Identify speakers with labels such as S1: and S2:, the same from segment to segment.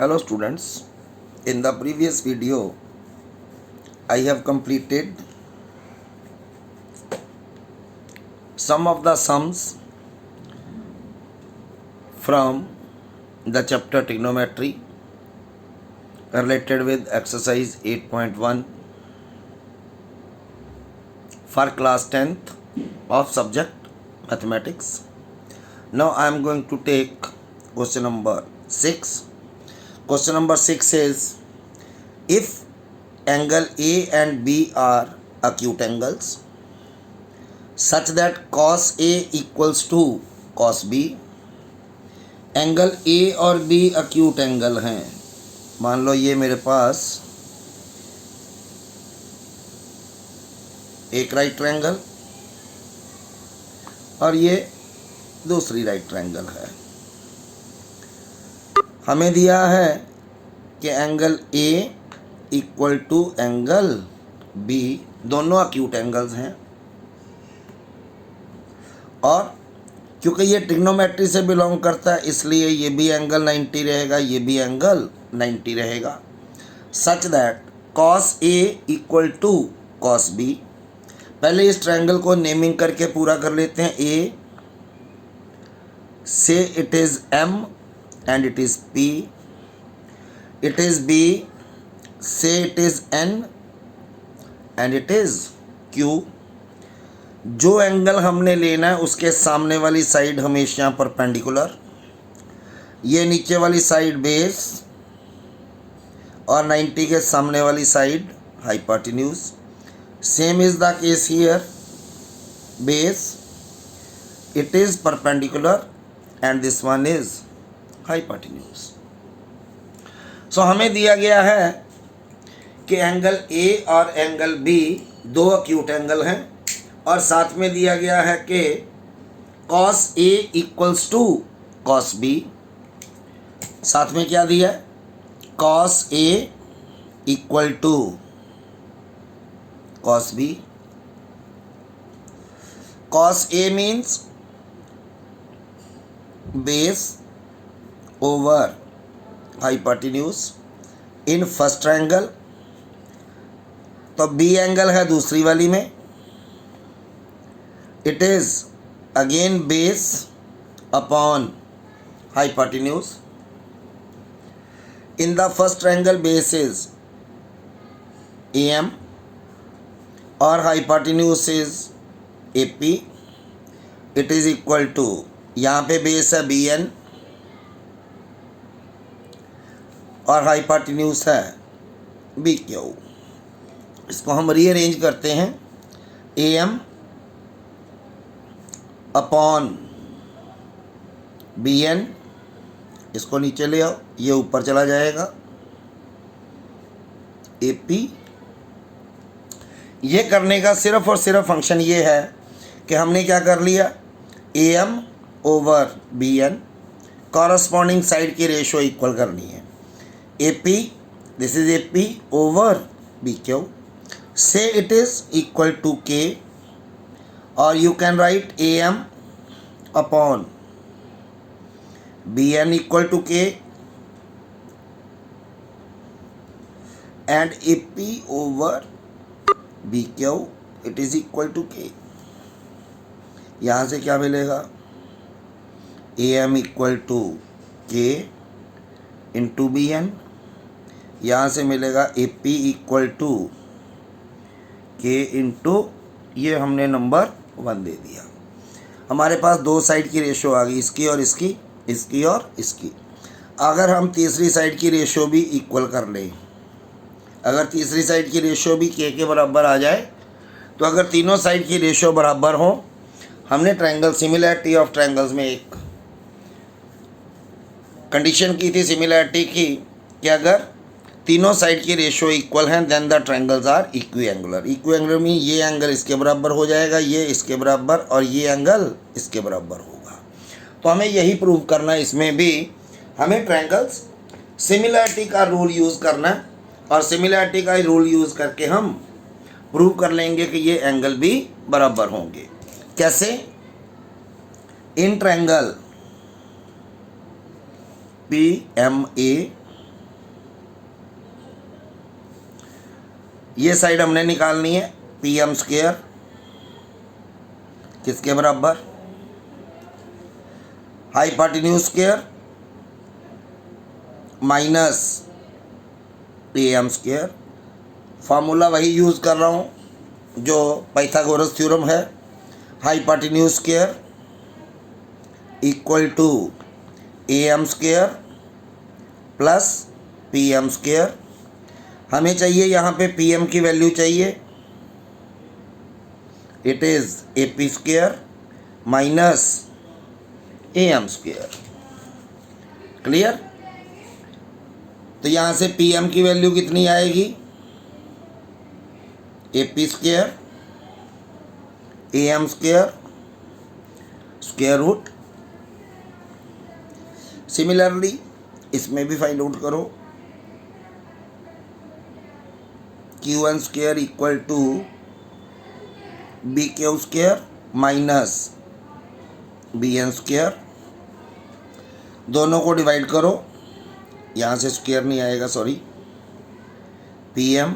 S1: Hello students, in the previous video I have completed some of the sums from the chapter trigonometry related with exercise 8.1 for class 10th of subject mathematics. Now I am going to take question number 6. Question number 6 is, if angle A and B are acute angles such that cos A equals to cos B, angle A और B acute angle हैं. मान लो ये मेरे पास एक right triangle और ये दूसरी right triangle है. हमें दिया है कि angle A equal to angle B, दोनों अक्यूट एंगल्स हैं और क्योंकि ये ट्रिग्नोमेट्री से बिलोंग करता है इसलिए ये भी एंगल 90 रहेगा, ये भी एंगल 90 रहेगा. Such that cos A equal to cos B. पहले इस ट्रायंगल को नेमिंग करके पूरा कर लेते हैं. A से it is M and it is P, it is B, say it is N and it is Q. जो एंगल हमने लेना है उसके सामने वाली साइड हमेशा परपेंडिकुलर, ये नीचे वाली साइड बेस और 90 के सामने वाली side hypotenuse. Same is the case here, base it is perpendicular and this one is hypotenuse. So हमें दिया गया है कि एंगल A और एंगल B दो अक्यूट एंगल हैं और साथ में दिया गया है कि cos A equals to cos B. साथ में क्या दिया है? cos A equal to cos B. cos A means base over hypotenuse in first triangle, तो B एंगल है दूसरी वाली में, it is again base upon hypotenuse. In the first triangle base is AM और hypotenuse is AP. It is equal to, यहाँ पे base है BN और हाइपोटेन्यूज है BQ. इसको हम रीअरेंज करते हैं. AM अपॉन BN, इसको नीचे ले आओ, ये ऊपर चला जाएगा AP. ये करने का सिर्फ और सिर्फ फंक्शन ये है कि हमने क्या कर लिया, AM over BN corresponding side की रेशो इक्वल करनी है. AP, this is AP over BQ. Say it is equal to K, or you can write AM upon BN equal to K and AP over BQ it is equal to K. यहाँ से क्या मिलेगा, AM equal to K into BN. यहाँ से मिलेगा AP equal to K into, ये हमने number 1 दे दिया. हमारे पास दो साइड की रेशो आ गई, इसकी और इसकी, इसकी और इसकी. अगर हम तीसरी साइड की रेशो भी इक्वल कर लें, अगर तीसरी साइड की रेशो भी K के बराबर आ जाए, तो अगर तीनों साइड की रेशो बराबर हो, हमने ट्रायंगल सिमिलैरिटी ऑफ ट्रायंगल्स में एक कंडीशन की थी सिमिलैरिटी की कि अगर तीनों साइड की रेशो इक्वल हैं देन द ट्रायंगल्स आर इक्विएंगुलर. इक्विएंगुलर में ये एंगल इसके बराबर हो जाएगा, ये इसके बराबर और ये एंगल इसके बराबर होगा. तो हमें यही प्रूव करना है. इसमें भी हमें ट्रायंगल्स सिमिलैरिटी का रूल यूज़ करना है और सिमिलैरिटी का रूल यूज़ करके हम प्रूव कर लेंगे कि ये एंगल भी बराबर होंगे. कैसे? इन ट्रायंगल PMA ये साइड हमने निकालनी है, पी एम स्क्वेयर किसके बराबर, hypotenuse square minus A M square. Formula वही यूज़ कर रहा हूँ जो पाइथागोरस थ्योरम है, hypotenuse square equal to A M square plus P M square. हमें चाहिए यहाँ पे पी एम की वैल्यू चाहिए, it is A P square minus A M square. Clear? तो यहाँ से पी एम की वैल्यू कितनी आएगी, A P square A M square square root. Similarly इसमें भी फाइंड आउट करो, Q N square equal to B Q square minus B N square. दोनों को डिवाइड करो, यहाँ से स्क्वेयर नहीं आएगा, सॉरी, पी एम।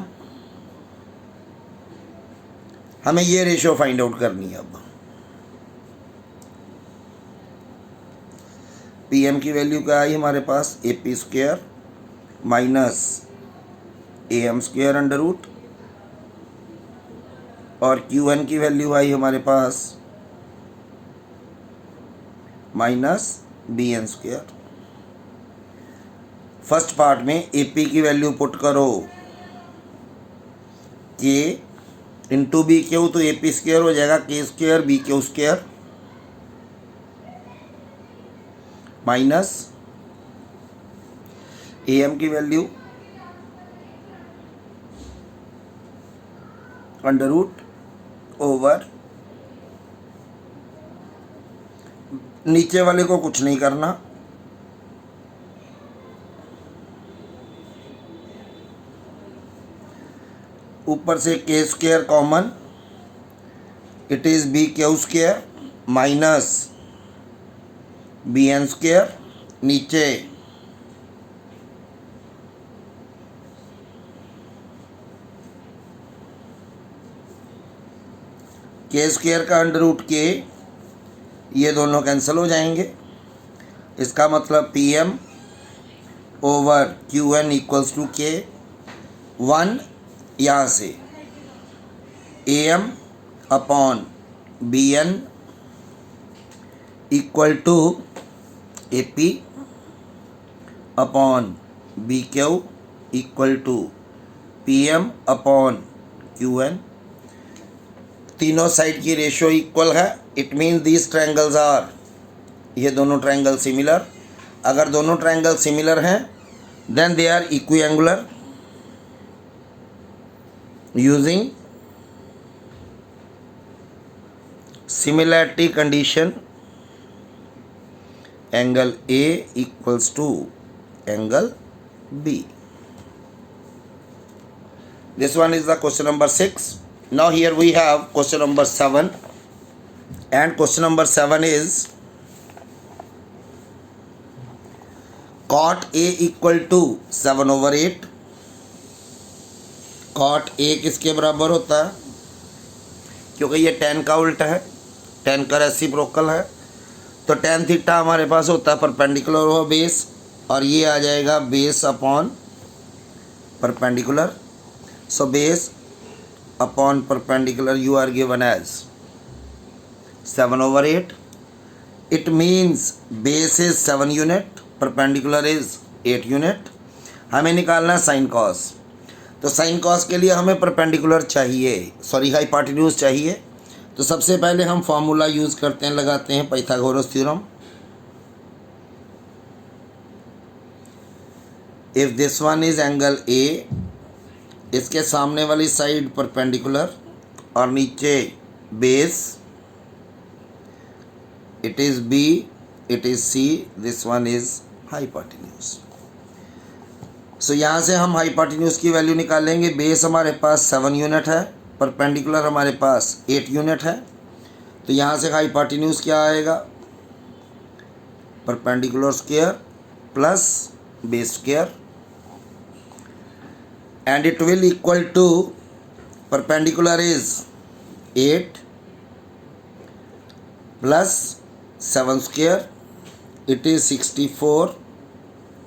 S1: हमें ये रेशियो फाइंड आउट करनी है। अब पी एम की वैल्यू क्या आई हमारे पास, A P square minus A M square under root, और क्यू एन की वैल्यू आई हमारे पास minus B N square. First part में ए पी की वैल्यू पुट करो के इंटू बी क्यू, तो ए पी स्क्वेयर हो जाएगा K square B Q square minus A M की वैल्यू अंडर रूट ओवर, नीचे वाले को कुछ नहीं करना, ऊपर से K square common, it is B Q square minus B N square, नीचे के स्क्वेयर का अंडर रूट के, ये दोनों कैंसिल हो जाएंगे। इसका मतलब P M over Q N equals to K, 1 यहाँ से A M upon B N equal to A P upon B Q equal to P M upon Q N. तीनों साइड की रेशियो इक्वल है, it means these triangles are, ये दोनों triangle similar. अगर दोनों triangle similar हैं then they are equiangular using similarity condition, angle A equals to angle B. This one is the question number 6. Now here we have question number 7, and question number 7 is cot A equal to 7/8. cot A किसके बराबर होता है, क्योंकि ये tan का उल्टा है, tan का रेसिप्रोकल है, तो tan थीटा हमारे पास होता है परपेंडिकुलर और बेस, और ये आ जाएगा base upon perpendicular. So base upon perpendicular you are given as 7/8. It means base is 7 unit, perpendicular is 8 unit. हमें निकालना है साइन कॉस, तो साइन कॉस के लिए हमें परपेंडिकुलर चाहिए, सॉरी हाइपोटेन्यूज चाहिए। तो सबसे पहले हम फार्मूला यूज़ करते हैं, लगाते हैं Pythagoras theorem. If this one is angle A, इसके सामने वाली साइड परपेंडिकुलर और नीचे base, it is B, it is C, this one is hypotenuse. So यहाँ से हम हाइपोटेन्यूज की वैल्यू निकालेंगे। बेस हमारे पास 7 यूनिट है, परपेंडिकुलर हमारे पास 8 यूनिट है, तो यहाँ से हाइपोटेन्यूज क्या आएगा, perpendicular square plus base square, and it will equal to perpendicular is 8 plus 7 square, it is 64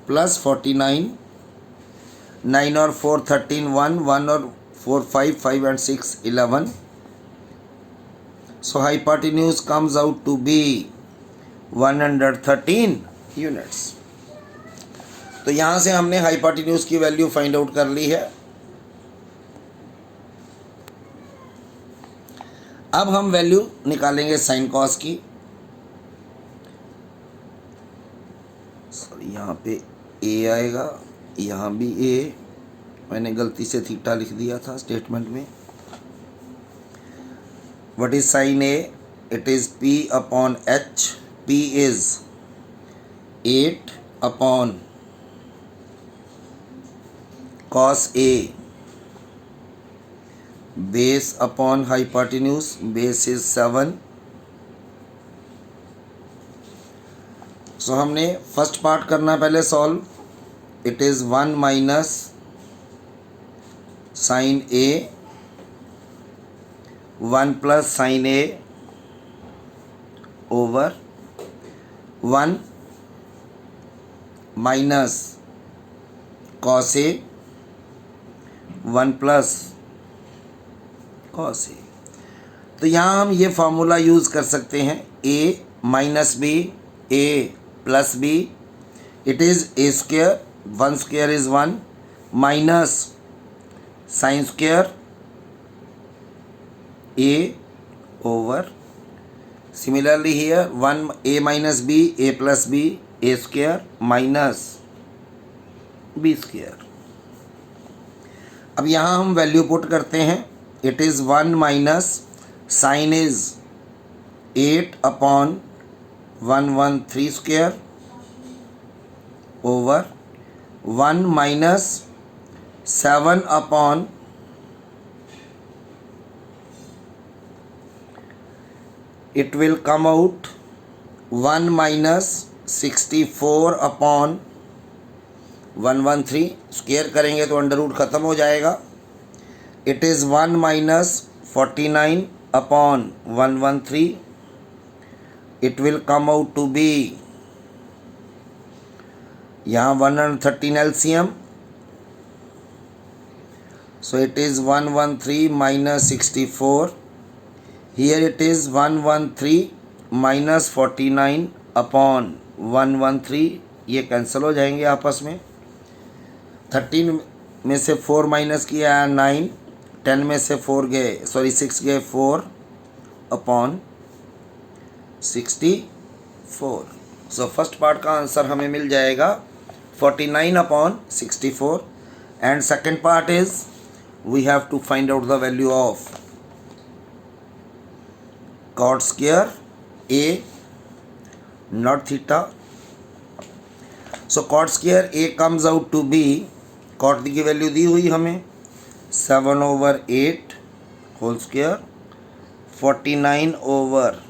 S1: plus 49, 9 और 4 13, 1 और 4 5, 5 and 6 11. So hypotenuse comes out to be 113 units. तो यहाँ से हमने हाइपोटेन्यूज की वैल्यू फाइंड आउट कर ली है। अब हम वैल्यू निकालेंगे साइन कॉस की। सॉरी, यहाँ पे ए आएगा, यहाँ भी ए, मैंने गलती से थीटा लिख दिया था स्टेटमेंट में। What is sine A? It is P upon H. P is 8 upon cos A, base upon hypotenuse, base is 7. So हमने फर्स्ट पार्ट करना पहले solve. It is 1 minus sine A, 1 plus sine A over 1 minus cos A, 1 plus cos A. तो यहाँ हम ये formula use कर सकते हैं, A minus B, A plus B, it is A square, 1 square is 1 minus sine square A over, similarly here 1 A minus B, A plus B, A square minus B square. अब यहाँ हम value put करते हैं। It is 1 minus sine is 8 upon 113 square over 1 minus 7 upon it will come out 1 minus 64 upon 113। स्क्वेयर करेंगे तो under root ख़त्म हो जाएगा। It is 1 minus 49 upon 113। It will come out to be, यहाँ 113 LCM, so it is 113 minus 64। Here it is 113 minus 49 upon 113, ये cancel हो जाएंगे आपस में। 13 में से 4 माइनस किया 9, 10 में से 4 गए, सॉरी 6 गए 4 अपॉन 64। सो फर्स्ट पार्ट का आंसर हमें मिल जाएगा 49 upon 64 and second part is we have to find out the value of cot square A not theta. So cot square A comes out to be, cot की value दी हुई हमें 7 over 8 whole square, 49 over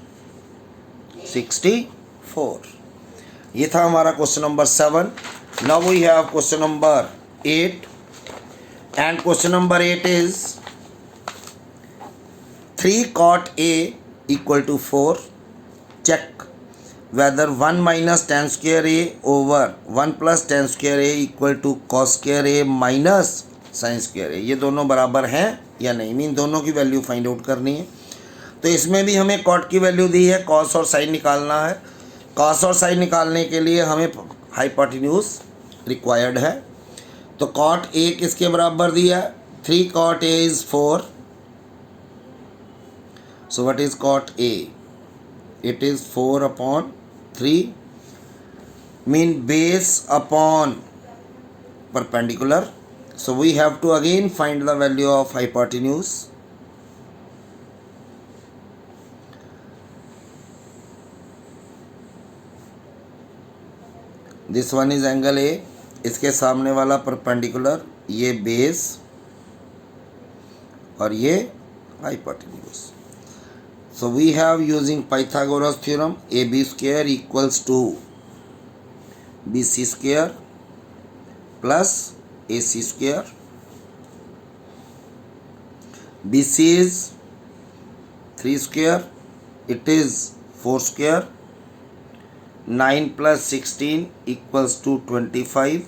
S1: 64। ये था हमारा question number 7। Now we have question number 8 and question number 8 is 3 cot A equal to 4. Check whether 1 minus tan square A over 1 plus tan square A equal to cos square A minus sin square A, ये दोनों बराबर हैं या नहीं, mean दोनों की value find out करनी है। तो इसमें भी हमें cot की वैल्यू दी है, cos और sin निकालना है। cos और sin निकालने के लिए हमें हाइपोटेन्यूज रिक्वायर्ड है। तो cot A किसके बराबर दिया है? 3 cot A is 4. So what is cot A? It is 4 upon 3, mean base upon perpendicular. So we have to again find the value of hypotenuse. This one is angle A, इसके सामने वाला perpendicular, ये base और ये hypotenuse. So we have using Pythagoras theorem, AB square equals to BC square plus AC square. BC is 3 square, it is 4 square. 9 plus 16 equals to 25.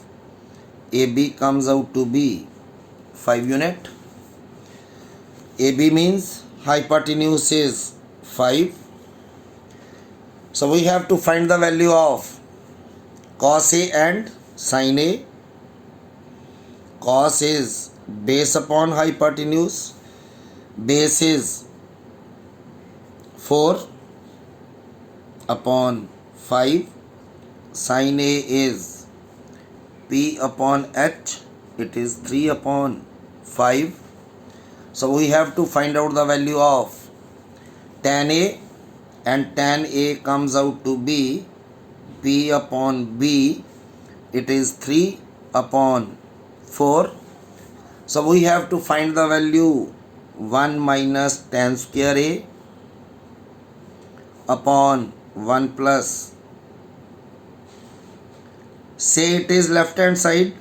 S1: AB comes out to be 5 unit. AB means hypotenuse is 5. So we have to find the value of cos A and sin A. Cos is base upon hypotenuse. Base is 4 upon 5. Sin A is P upon H. It is 3 upon 5. So we have to find out the value of tan A, and tan A comes out to be P upon B. It is 3 upon 4. So we have to find the value 1 minus tan square A upon 1 plus, say it is left hand side,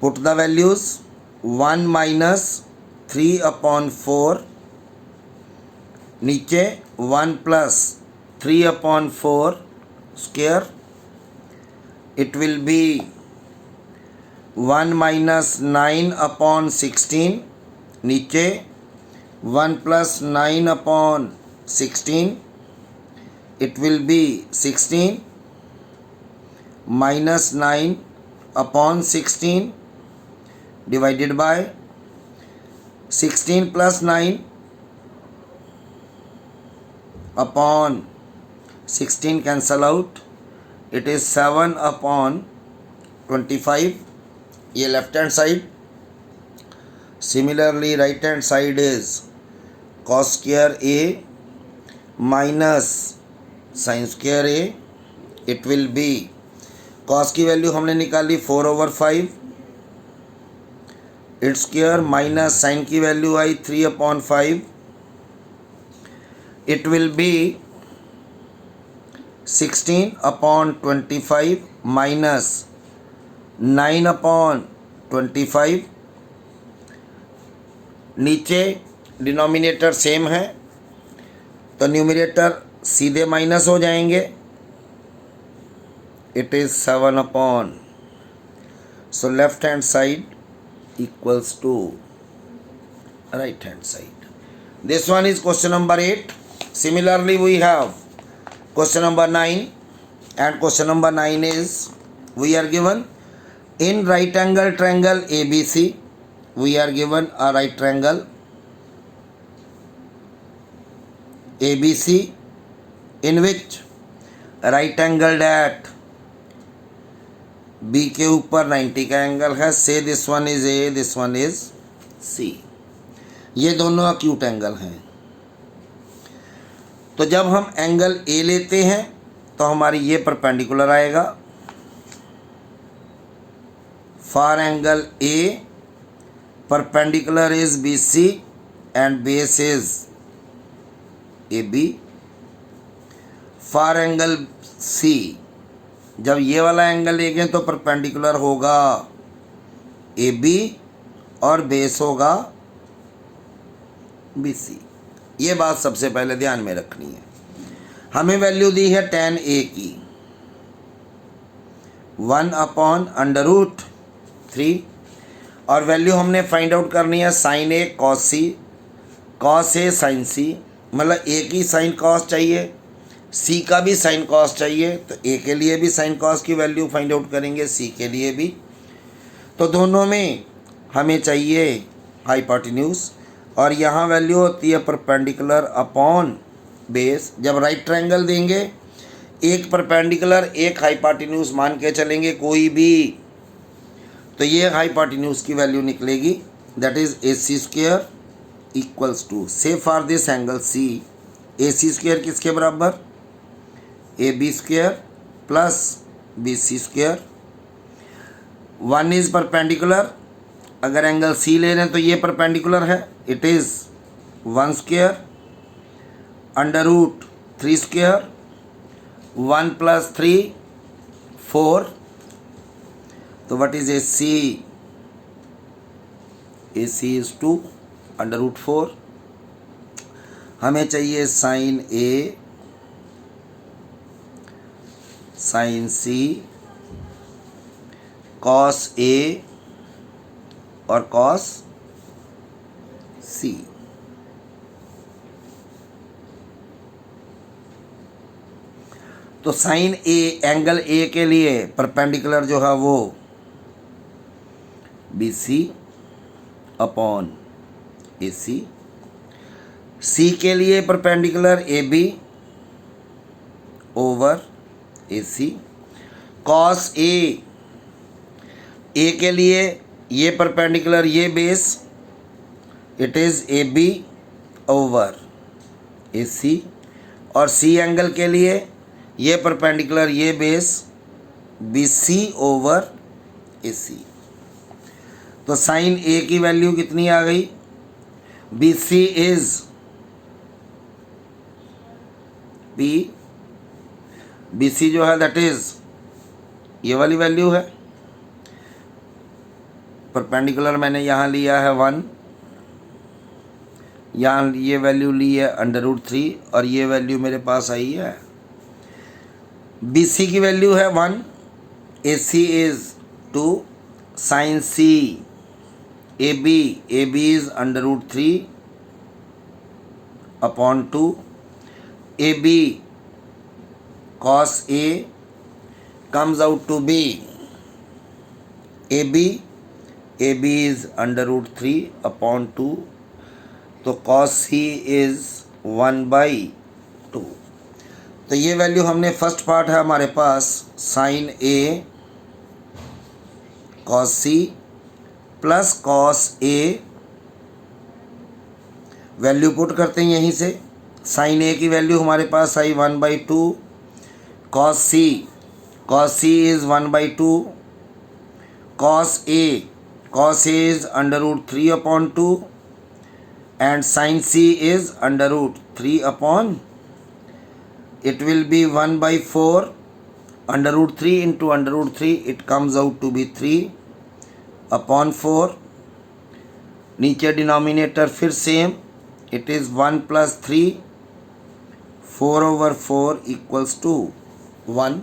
S1: put the values 1 minus 3 upon 4, नीचे 1 plus 3 upon 4 square, it will be 1 minus 9 upon 16, नीचे 1 plus 9 upon 16, it will be 16 minus 9 upon 16 divided by 16 plus 9 upon 16 cancel out, it is 7 upon 25. ये left hand side. Similarly right hand side is cos square A minus sin square A. It will be, cos की value हमने निकाली 4/5, it square minus sin की value I 3/5. It will be 16/25 minus 9/25. नीचे denominator same है तो numerator सीधे minus हो जाएंगे. It is 7/, so left hand side equals to right hand side. This one is question number 8. Similarly we have question number 9, and question number 9 is, we are given in right angle triangle ABC, we are given a right triangle ABC in which right angled at B के ऊपर 90 का angle है. से this one is A, this one is C. ये दोनों acute angle हैं. तो जब हम एंगल A लेते हैं तो हमारी ये परपेंडिकुलर आएगा. For angle A perpendicular is BC and base is AB. For angle C जब ये वाला एंगल लेंगे तो परपेंडिकुलर होगा AB और बेस होगा BC. ये बात सबसे पहले ध्यान में रखनी है. हमें वैल्यू दी है tan A की 1/√3 और वैल्यू हमने फाइंड आउट करनी है sin A cos C, cos A sin C. मतलब A की sin cos चाहिए, C का भी sin cos चाहिए, तो A के लिए भी sin cos की वैल्यू फाइंड आउट करेंगे, C के लिए भी. तो दोनों में हमें चाहिए हाइपोटेन्यूज और यहाँ वैल्यू होती है परपेंडिकुलर अपॉन बेस. जब राइट ट्रायंगल देंगे एक परपेंडिकुलर एक हाइपोटेन्यूज मान के चलेंगे कोई भी, तो ये हाइपोटेन्यूज की वैल्यू निकलेगी. That is AC square equals to, so for this angle C, AC square किसके बराबर, AB square plus BC square. 1 is perpendicular, अगर एंगल C ले रहे हैं तो ये परपेंडिकुलर है. It is 1 square √3 square, 1 + 3 4. तो what is AC A C is 2 √4। हमें चाहिए sine A, sine C, cos A और कॉस सी। तो साइन ए, एंगल ए के लिए परपेंडिकुलर जो है वो बी सी अपॉन ए सी। सी के लिए perpendicular A B over A C. Cos A के लिए ये परपेंडिकुलर ये base, it is A B over A C. और सी एंगल के लिए ये परपेंडिकुलर ये base B C over A C. तो साइन ए की वैल्यू कितनी आ गई? B C is B C जो है दैट इज ये वाली वैल्यू है। परपेंडिकुलर मैंने यहाँ लिया है 1, यहाँ ये वैल्यू ली है √3 और ये वैल्यू मेरे पास आई है। बी सी की वैल्यू है 1, A C is 2, sine C A B is √3 upon 2, A B cos A comes out to be AB is √3 upon 2, तो cos C is 1/2। तो ये वैल्यू हमने फर्स्ट पार्ट है हमारे पास sine A cos C plus cos A, value put करते हैं यहीं से। साइन A की वैल्यू हमारे पास आई 1/2, cos C is 1/2, cos A is √3 upon 2 and sin C is √3 upon, it will be 1/4, √3 into √3 it comes out to be 3 upon 4। नीचे denominator फिर same, it is 1 plus 3, 4/4 equals to 1।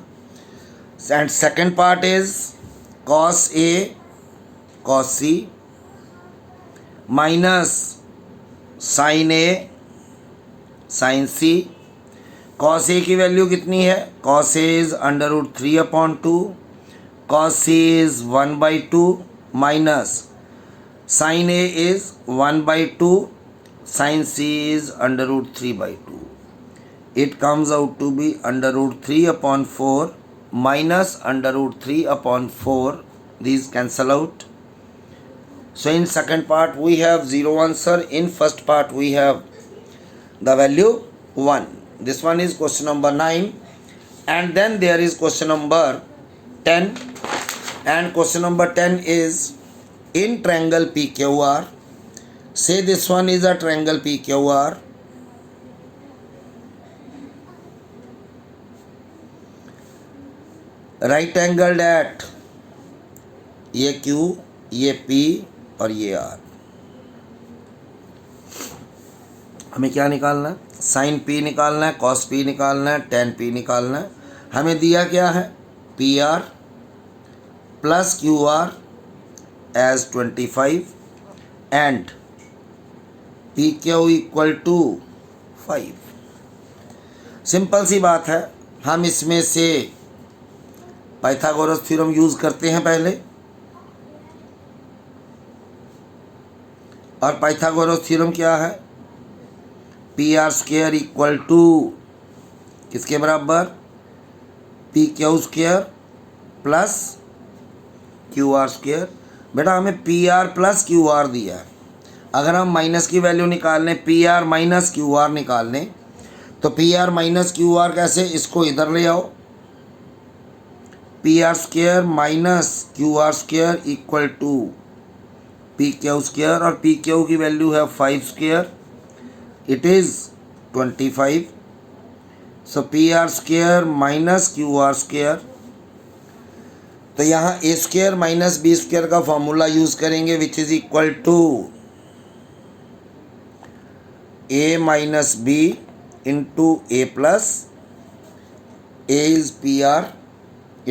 S1: and second part is cos A cos C minus sin A sin C। cos A की value कितनी है? cos A is √3 upon 2, cos C is 1/2 minus sin A is 1/2, sin C is √3/2। it comes out to be √3 upon 4 minus √3 upon 4, these cancel out। so in second part we have 0 answer, in first part we have the value 1। this one is question number 9, and then there is question number 10, and question number 10 is in triangle PQR, say this one is a triangle PQR, right angled at ये Q, ये P और ये R। हमें क्या निकालना है? Sign P निकालना है, कॉस P निकालना है, टेन P निकालना है। हमें दिया क्या है? PR plus QR as 25 and PQ equal to 5। Simple सी बात है, हम इसमें से पाइथागोरस थ्योरम यूज़ करते हैं पहले, और पाइथागोरस थ्योरम क्या है? PR² इक्वल टू किसके बराबर? PQ² plus QR²। बेटा हमें PR प्लस QR दिया है, अगर हम माइनस की वैल्यू निकाल लें, PR माइनस QR निकाल लें, तो PR माइनस QR कैसे? इसको इधर ले आओ, PR² minus QR² equal to PQ², और PQ की वैल्यू है 5², it is 25। So PR² minus QR², तो यहाँ A square minus B square का फॉर्मूला यूज करेंगे which is equal to A minus B into A plus A is P R,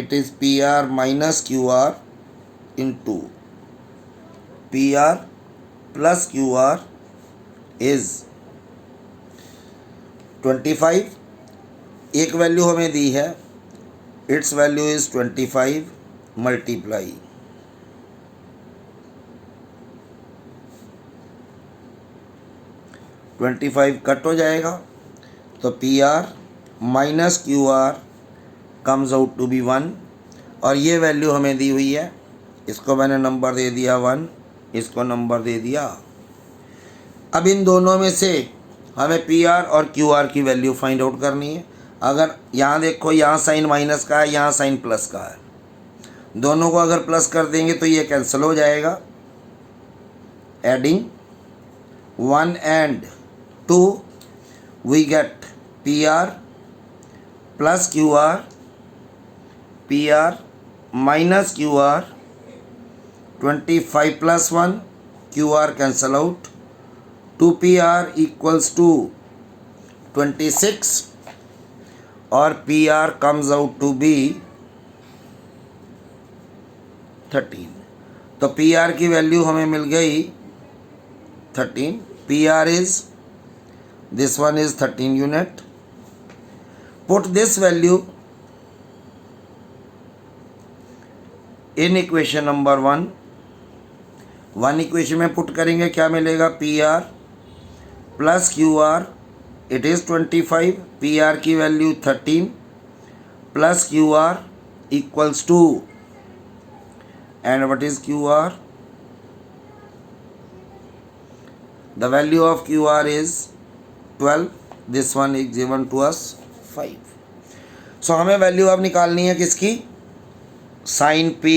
S1: it is PR minus QR into PR plus QR is 25. एक value हमें दी है, its value is 25 multiply 25 cut हो जाएगा तो PR minus QR comes out to be 1 और ये value हमें दी हुई है, इसको मैंने नंबर दे दिया 1, इसको नंबर दे दिया। अब इन दोनों में से हमें PR और QR की वैल्यू फाइंड आउट करनी है। अगर यहाँ देखो, यहाँ साइन माइनस का है, यहाँ साइन प्लस का है, दोनों को अगर प्लस कर देंगे तो ये कैंसिल हो जाएगा। Adding 1 and 2 we get PR plus QR, PR minus QR, 25 plus 1, QR cancel out, 2PR equals to 26 और PR comes out to be 13। तो PR की वैल्यू हमें मिल गई 13। PR is, this one is 13 unit. Put this value in equation number 1 equation में put करेंगे, क्या मिलेगा? PR plus QR it is 25, PR की value 13 plus QR equals to, and what is QR? The value of QR is 12, this one is given to us 5। So हमें value अब निकालनी है किसकी? Sine P,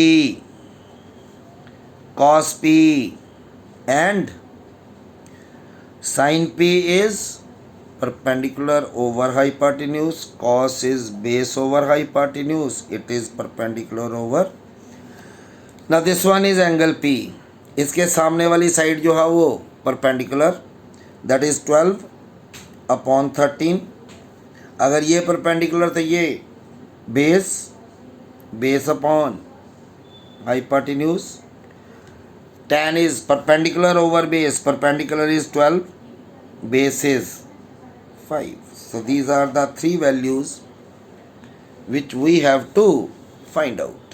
S1: cos P, and sin P is perpendicular over hypotenuse, cos is base over hypotenuse, it is perpendicular over. Now this one is angle P, इसके सामने वाली side जो है वो perpendicular, that is 12 upon 13। अगर ये perpendicular तो ये base upon hypotenuse, tan is perpendicular over base, perpendicular is 12, base is 5. So these are the three values which we have to find out.